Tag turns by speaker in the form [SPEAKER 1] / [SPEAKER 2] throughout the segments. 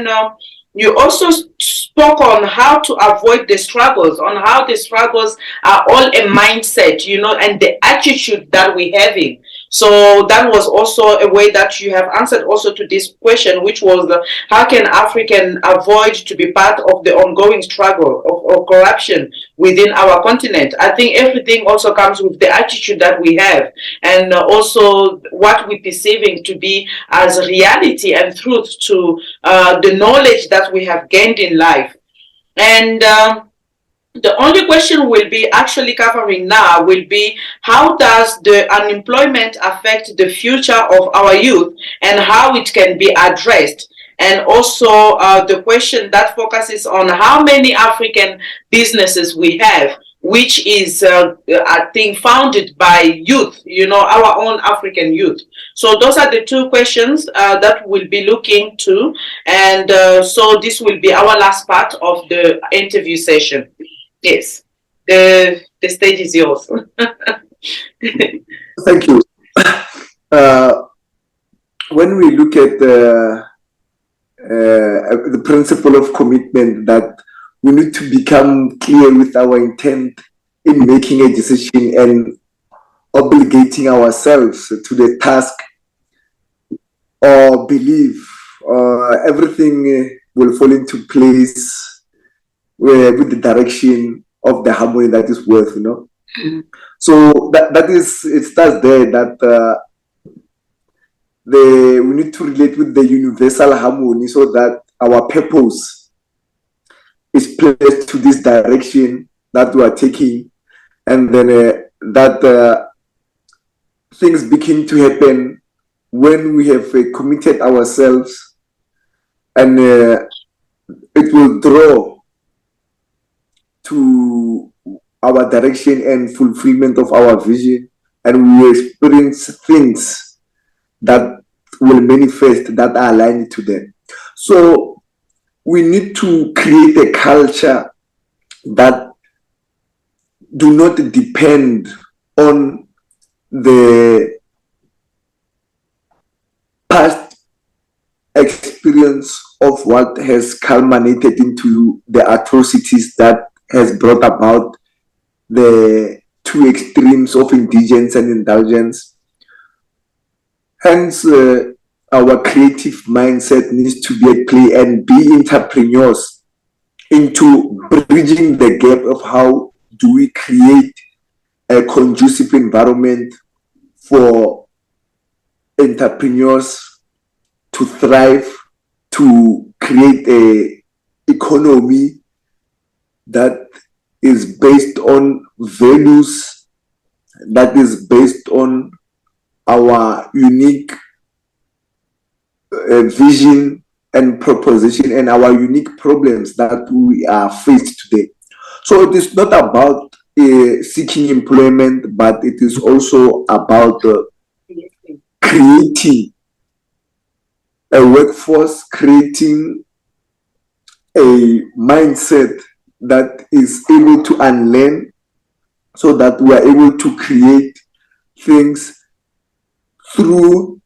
[SPEAKER 1] then you also spoke on how to avoid the struggles, on how the struggles are all a mindset, and the attitude that we're having. So that was also a way that you have answered also to this question, which was how can African avoid to be part of the ongoing struggle of corruption within our continent? I think everything also comes with the attitude that we have, and also what we're perceiving to be as reality and truth to the knowledge that we have gained in life. And the only question we'll be actually covering now will be how does the unemployment affect the future of our youth and how it can be addressed. And also the question that focuses on how many African businesses we have, which is, I think, founded by youth, our own African youth. So those are the two questions that we'll be looking to. And so this will be our last part of the interview session. Yes, the stage is yours.
[SPEAKER 2] Thank you. When we look at the principle of commitment, that we need to become clear with our intent in making a decision and obligating ourselves to the task, or believe everything will fall into place with the direction of the harmony that is worth, So that is, it starts there, that we need to relate with the universal harmony so that our purpose is placed to this direction that we are taking, and then that things begin to happen when we have committed ourselves, and it will draw to our direction and fulfillment of our vision, and we will experience things that will manifest that are aligned to them. So we need to create a culture that do not depend on the past experience of what has culminated into the atrocities that has brought about the two extremes of indigence and indulgence. Hence, our creative mindset needs to be at play and be entrepreneurs into bridging the gap of how do we create a conducive environment for entrepreneurs to thrive, to create a economy that is based on values, that is based on our unique vision and proposition and our unique problems that we are faced today. So it is not about seeking employment, but it is also about creating a workforce, creating a mindset that is able to unlearn, so that we are able to create things through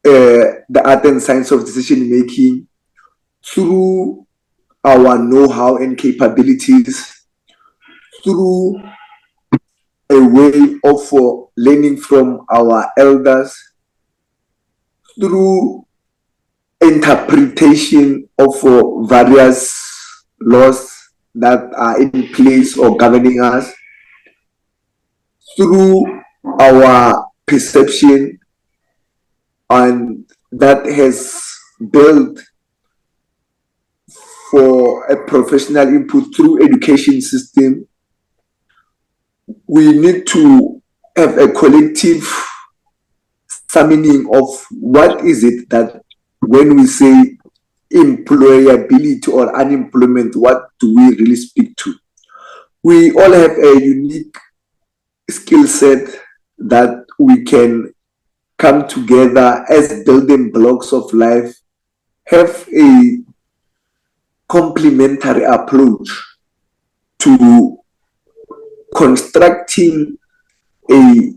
[SPEAKER 2] the art and science of decision making, through our know-how and capabilities, through a way of learning from our elders, through interpretation of various laws that are in place or governing us, through our perception, and that has built for a professional input through education system. We need to have a collective summoning of what is it that when we say employability or unemployment, what do we really speak to? We all have a unique skill set that we can come together as building blocks of life, have a complementary approach to constructing a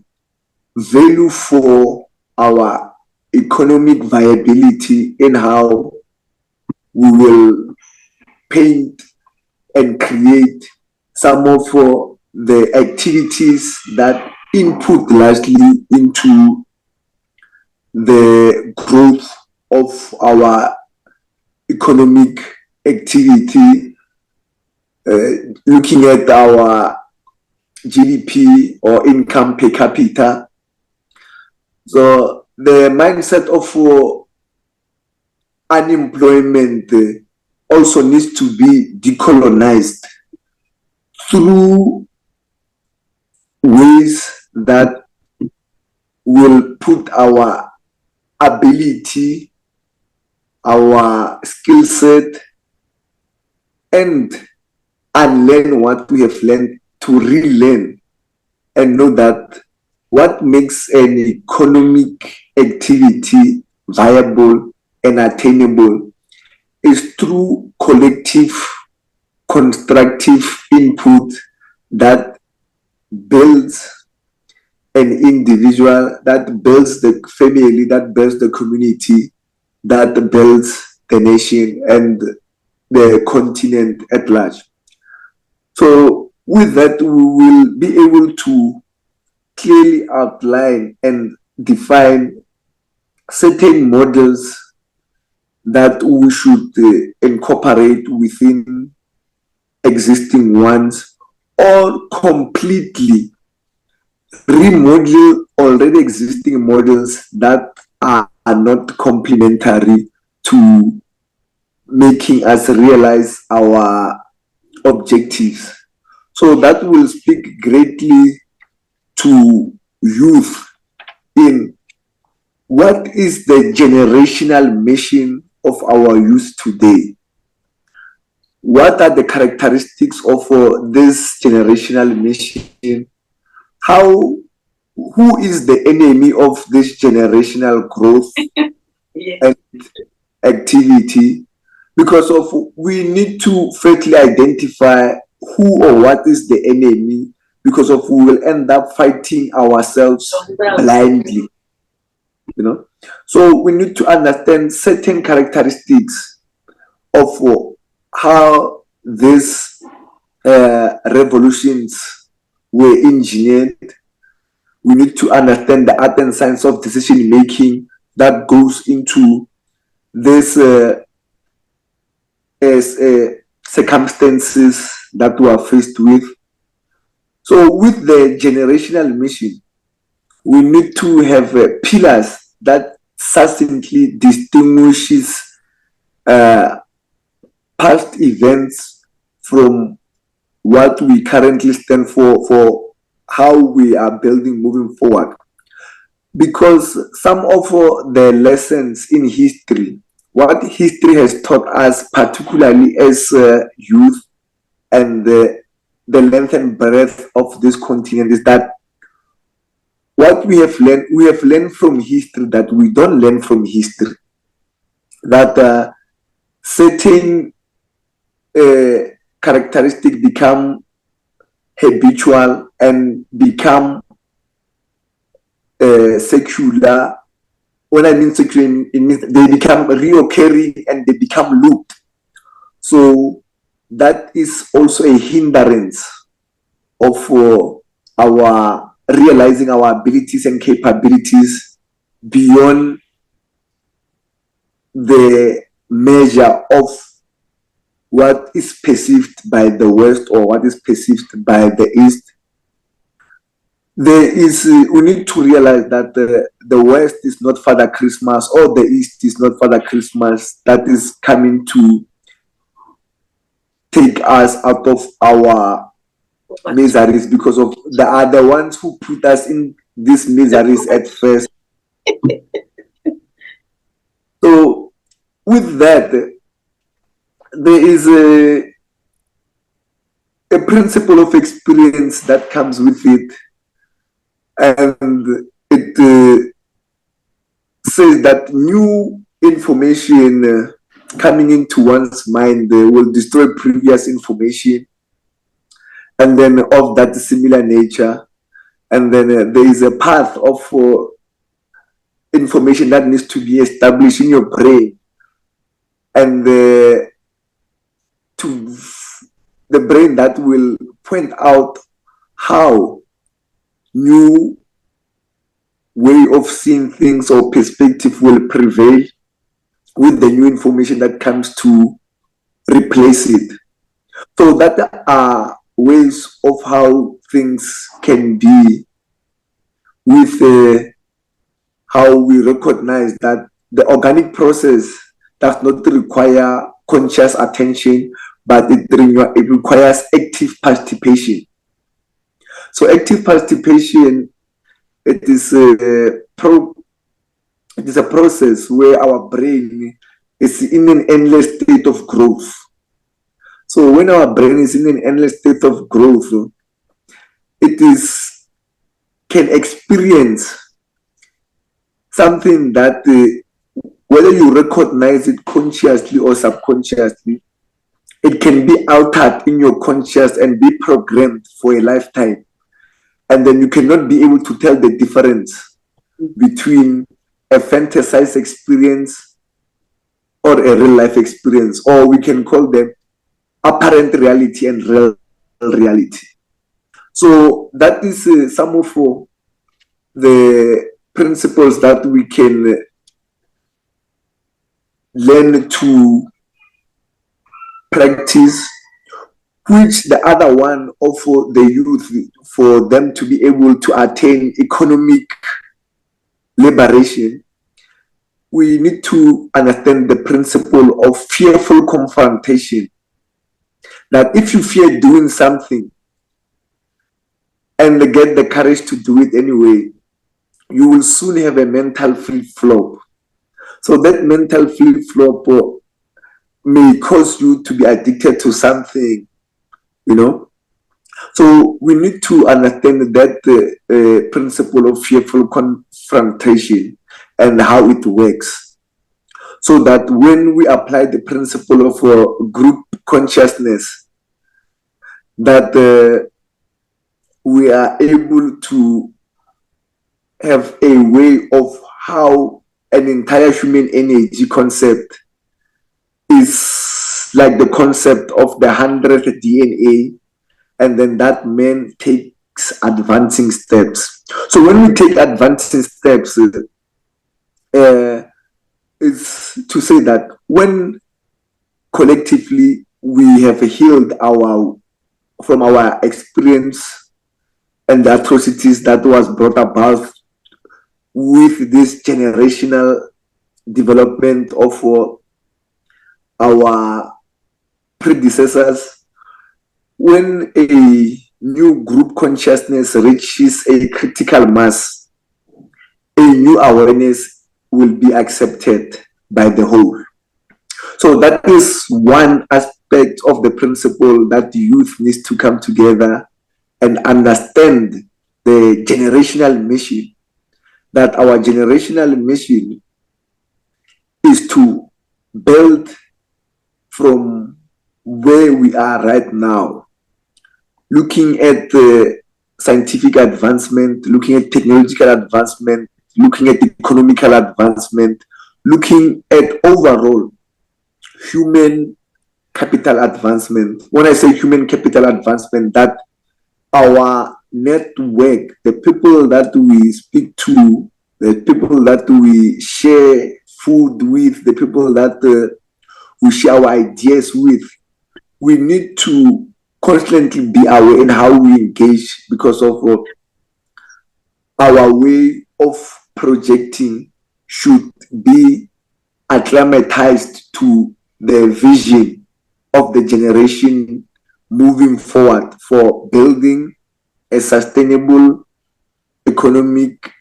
[SPEAKER 2] value for our economic viability in how we will paint and create some of the activities that input largely into the growth of our economic activity, looking at our GDP or income per capita. So the mindset of unemployment also needs to be decolonized through ways that will put our ability, our skill set, and unlearn what we have learned to relearn and know that what makes an economic activity viable and attainable is through collective, constructive input that builds an individual, that builds the family, that builds the community, that builds the nation and the continent at large. So with that, we will be able to clearly outline and define certain models that we should incorporate within existing ones, or completely remodel already existing models that are not complementary to making us realize our objectives. So that will speak greatly to youth in what is the generational mission of our youth today. What are the characteristics of this generational mission? Who is the enemy of this generational growth
[SPEAKER 1] Yeah.
[SPEAKER 2] and activity? Because of we need to firstly identify who or what is the enemy, because of we will end up fighting ourselves blindly. So we need to understand certain characteristics of how these revolutions were engineered. We need to understand the art and science of decision making that goes into this circumstances that we are faced with. So with the generational mission, we need to have pillars that succinctly distinguishes past events from what we currently stand for how we are building moving forward. Because some of the lessons in history, what history has taught us, particularly as youth and the length and breadth of this continent, is that what we have learned from history that we don't learn from history. That certain characteristics become habitual and become secular. When I mean secular, it means they become reoccurring and they become looped. So that is also a hindrance of our realizing our abilities and capabilities beyond the measure of what is perceived by the West or what is perceived by the East. We need to realize that the West is not Father Christmas or the East is not Father Christmas that is coming to take us out of our miseries, because of they are the ones who put us in these miseries at first. So with that, there is a principle of experience that comes with it, and it says that new information coming into one's mind will destroy previous information, and then of that similar nature, and then there is a path of information that needs to be established in your brain and to the brain that will point out how new way of seeing things or perspective will prevail with the new information that comes to replace it. So that are ways of how things can be with how we recognize that the organic process does not require conscious attention, but it requires active participation. So active participation, it is it is a process where our brain is in an endless state of growth. So when our brain is in an endless state of growth, it is can experience something that whether you recognize it consciously or subconsciously, it can be altered in your conscious and be programmed for a lifetime. And then you cannot be able to tell the difference between a fantasized experience or a real life experience, or we can call them apparent reality and real reality. So that is some of the principles that we can learn to practice, which the other one of the youth, for them to be able to attain economic liberation, we need to understand the principle of fearful confrontation. That if you fear doing something and get the courage to do it anyway, you will soon have a mental flip-flop. So that mental flip-flop may cause you to be addicted to something, you know. So we need to understand that principle of fearful confrontation and how it works, so that when we apply the principle of group consciousness, that we are able to have a way of how an entire human energy concept is like the concept of the 100th DNA, and then that man takes advancing steps. So when we take advancing steps, is to say that when collectively we have healed from our experience and the atrocities that was brought about with this generational development of our predecessors, when a new group consciousness reaches a critical mass, a new awareness will be accepted by the whole. So that is one aspect of the principle that the youth needs to come together and understand the generational mission. That our generational mission is to build from where we are right now, looking at the scientific advancement, looking at technological advancement, looking at economical advancement, looking at overall human capital advancement. When I say human capital advancement, that our network, the people that we speak to, the people that we share food with, the people that we share our ideas with, we need to constantly be aware in how we engage, because of our way of projecting should be acclimatized to the vision of the generation moving forward for building a sustainable economic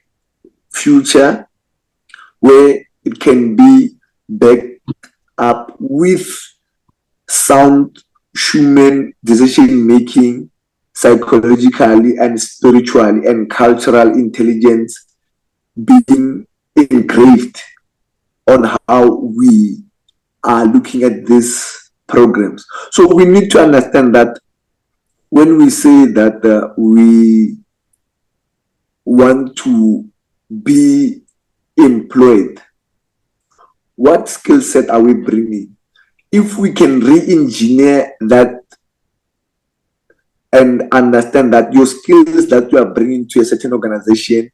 [SPEAKER 2] future where it can be backed up with sound human decision making, psychologically and spiritually and cultural intelligence being engraved on how we are looking at these programs. So we need to understand that when we say that we want to be employed, what skill set are we bringing? if we can re-engineer that and understand that your skills that you are bringing to a certain organization,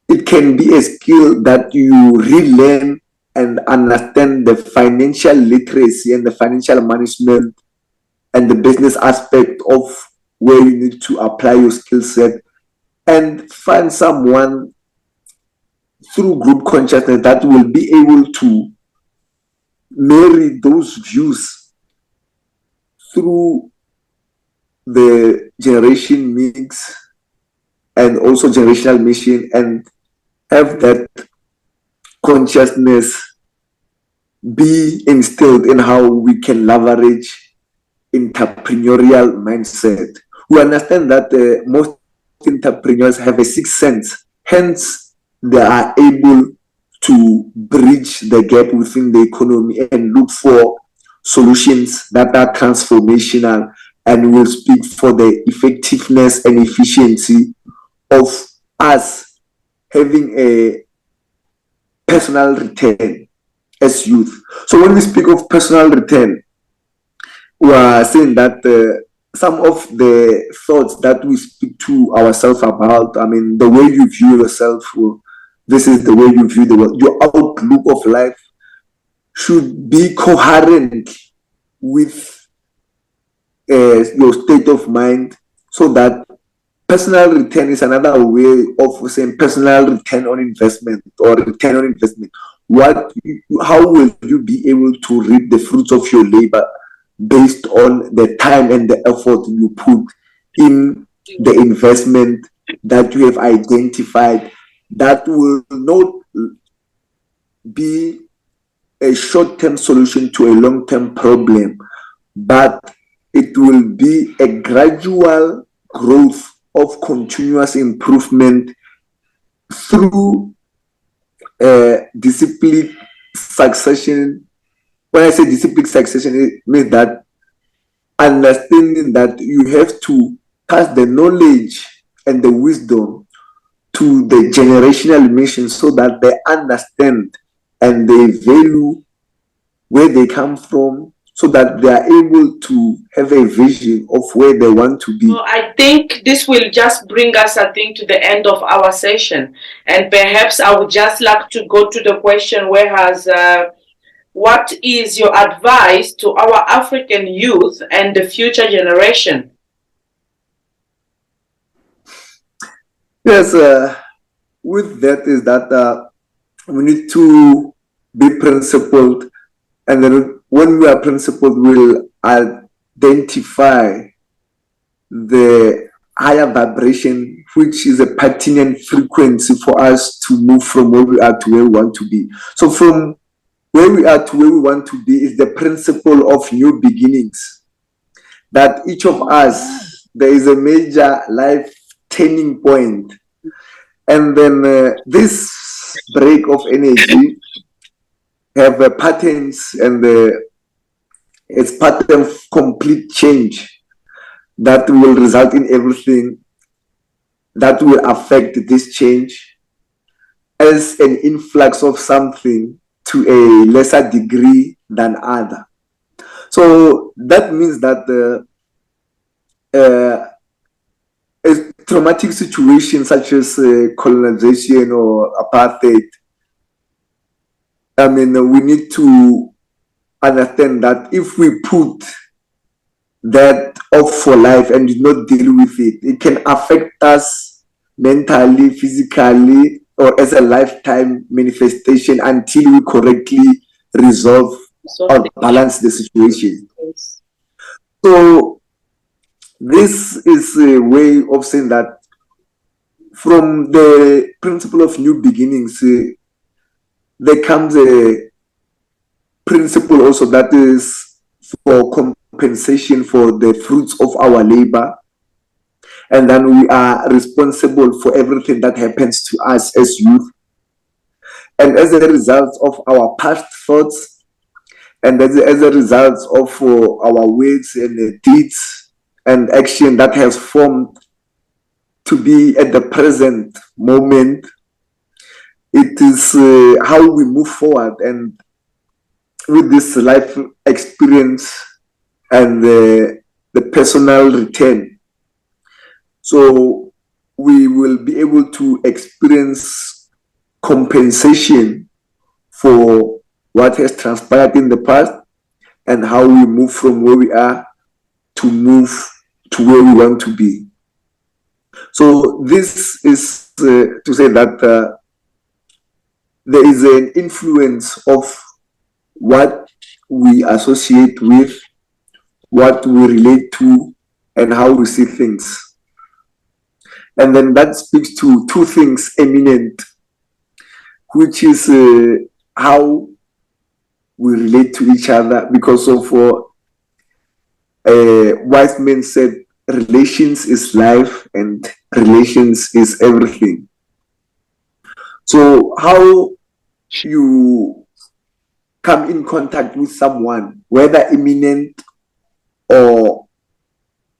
[SPEAKER 2] it can be a skill that you relearn and understand the financial literacy and the financial management and the business aspect of where you need to apply your skill set, and find someone through group consciousness that will be able to marry those views through the generation mix and also generational mission, and have that consciousness be instilled in how we can leverage entrepreneurial mindset. We understand that most entrepreneurs have a sixth sense, hence they are able to bridge the gap within the economy and look for solutions that are transformational and will speak for the effectiveness and efficiency of us having a personal return as youth. So when we speak of personal return, we are saying that some of the thoughts that we speak to ourselves about, I mean, the way you view yourself, this is the way you view the world, your outlook of life should be coherent with your state of mind, so that personal return is another way of saying personal return on investment or return on investment. How will you be able to reap the fruits of your labor based on the time and the effort you put in the investment that you have identified, that will not be a short-term solution to a long-term problem, but it will be a gradual growth of continuous improvement through disciplined succession. When I say disciplined succession, it means that understanding that you have to pass the knowledge and the wisdom to the generational mission, so that they understand and they value where they come from, so that they are able to have a vision of where they want to be.
[SPEAKER 1] So I think this will just bring us, I think, to the end of our session. And perhaps I would just like to go to the question, whereas what is your advice to our African youth and the future generation?
[SPEAKER 2] Yes, with that is that we need to be principled, and then when we are principled, we'll identify the higher vibration, which is a pertinent frequency for us to move from where we are to where we want to be. So from where we are to where we want to be is the principle of new beginnings. That each of us, there is a major life turning point. And then this break of energy have patterns, and it's pattern of complete change that will result in everything that will affect this change as an influx of something to a lesser degree than other. So that means that a traumatic situation such as colonization or apartheid, I mean, we need to understand that if we put that off for life and do not deal with it, it can affect us mentally, physically, or as a lifetime manifestation until we correctly resolve or balance the situation. So this is a way of saying that from the principle of new beginnings, there comes a principle also that is for compensation for the fruits of our labor, and then we are responsible for everything that happens to us as youth, and as a result of our past thoughts, and as a result of our words and deeds and action that has formed to be at the present moment, it is how we move forward. And with this life experience and the personal return. So we will be able to experience compensation for what has transpired in the past and how we move from where we are to move to where we want to be. So this is to say that there is an influence of what we associate with, what we relate to, and how we see things. And then that speaks to two things eminent, which is how we relate to each other, because of wise men said relations is life and relations is everything. So how you come in contact with someone, whether imminent or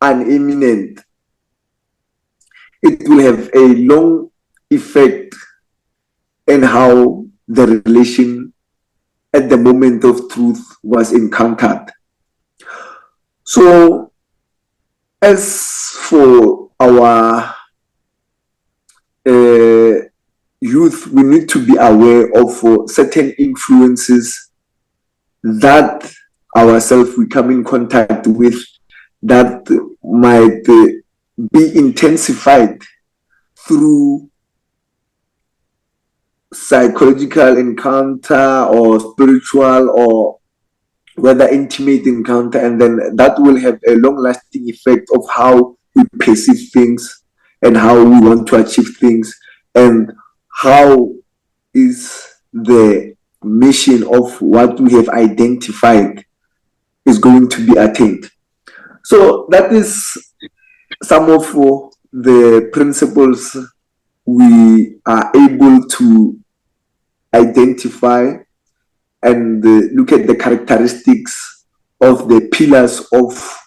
[SPEAKER 2] uneminent, it will have a long effect in how the relation at the moment of truth was encountered. So, as for our youth, we need to be aware of certain influences that ourselves we come in contact with that might be intensified through psychological encounter or spiritual or whether intimate encounter, and then that will have a long lasting effect of how we perceive things and how we want to achieve things and how is the mission of what we have identified is going to be attained. So that is some of the principles we are able to identify and look at the characteristics of the pillars of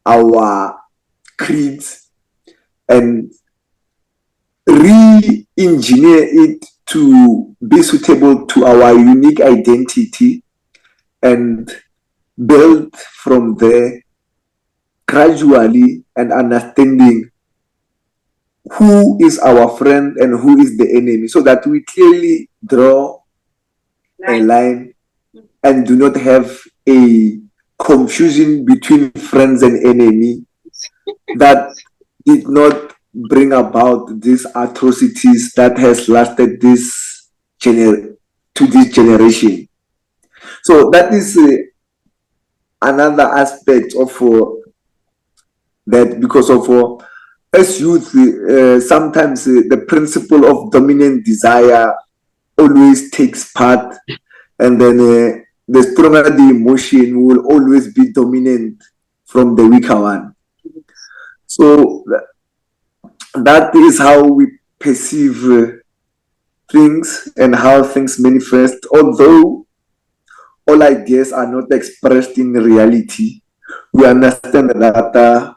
[SPEAKER 2] our creeds and re-engineer it to be suitable to our unique identity and build from there gradually and understanding who is our friend and who is the enemy, so that we clearly draw a line and do not have a confusion between friends and enemy that did not bring about these atrocities that has lasted to this generation. So that is another aspect of that, because of as youth, sometimes the principle of dominant desire always takes part, and then the stronger the emotion will always be dominant from the weaker one. So that is how we perceive things and how things manifest, although all ideas are not expressed in reality. We understand that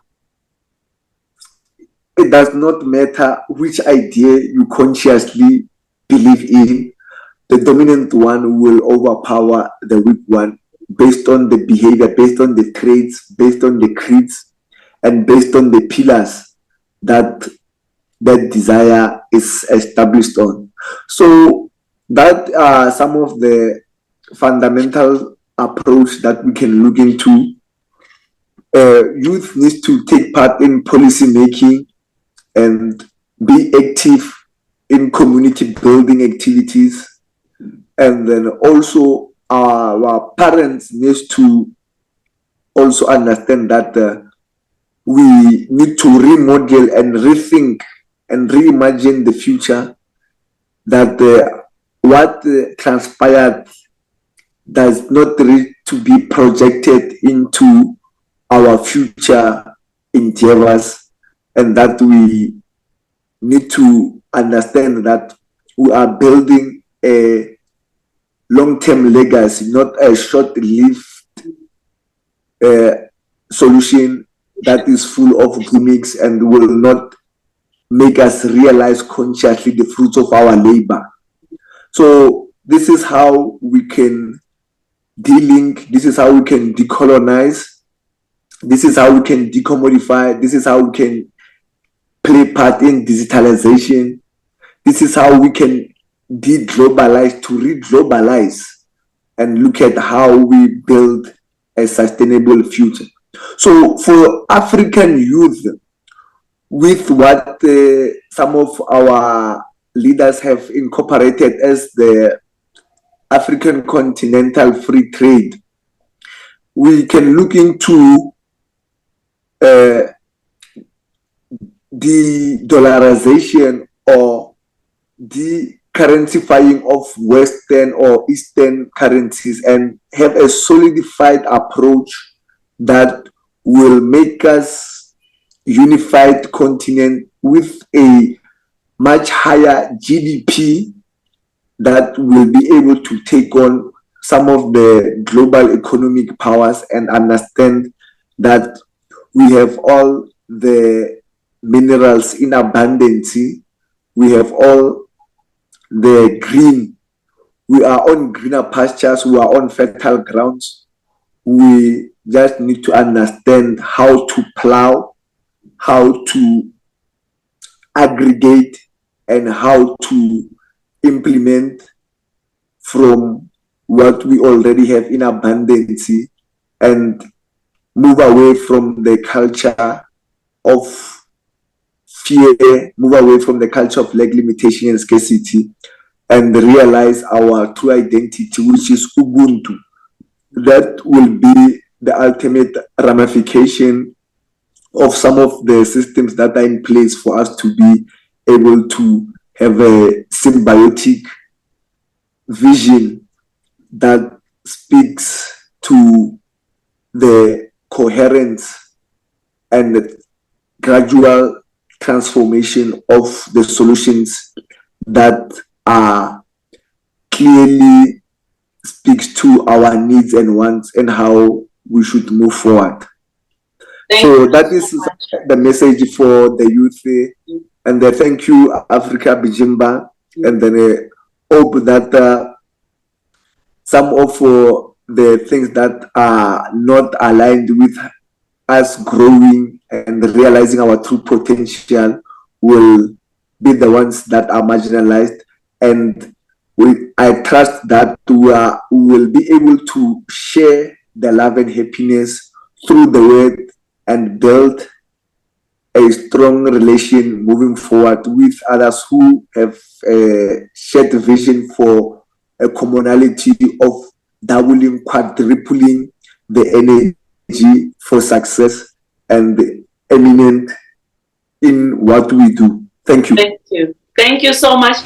[SPEAKER 2] it does not matter which idea you consciously believe in, the dominant one will overpower the weak one based on the behavior, based on the traits, based on the creeds, and based on the pillars that that desire is established on. So that are some of the fundamental approach that we can look into. Youth needs to take part in policy making and be active in community building activities, and then also our parents need to also understand that we need to remodel and rethink and reimagine the future, that what transpired does not need to be projected into our future endeavors, and that we need to understand that we are building a long-term legacy, not a short-lived solution that is full of gimmicks and will not make us realize consciously the fruits of our labor. So this is how we can de-link, this is how we can decolonize, this is how we can decommodify, this is how we can play part in digitalization, this is how we can de-globalize to re-globalize and look at how we build a sustainable future. So for African youth, with what some of our leaders have incorporated as the African Continental Free Trade, we can look into the dollarization or the currencyifying of Western or Eastern currencies and have a solidified approach that will make us unified continent with a much higher GDP that will be able to take on some of the global economic powers and understand that we have all the minerals in abundance. We have all the green. We are on greener pastures. We are on fertile grounds. We just need to understand how to plow, how to aggregate, and how to implement from what we already have in abundance and move away from the culture of fear, move away from the culture of lack, limitation, and scarcity, and realize our true identity, which is Ubuntu. That will be the ultimate ramification of some of the systems that are in place for us to be able to have a symbiotic vision that speaks to the coherence and the gradual transformation of the solutions that are clearly speaks to our needs and wants and how we should move forward. So that is the message for the youth. And thank you, Africa Bijimba. And then hope that some of the things that are not aligned with us growing and realizing our true potential will be the ones that are marginalized. And I trust that we will be able to share the love and happiness through the word and build a strong relation moving forward with others who have a shared vision for a commonality of doubling, quadrupling the energy for success and eminent in what we do. Thank you.
[SPEAKER 1] Thank you. Thank you so much.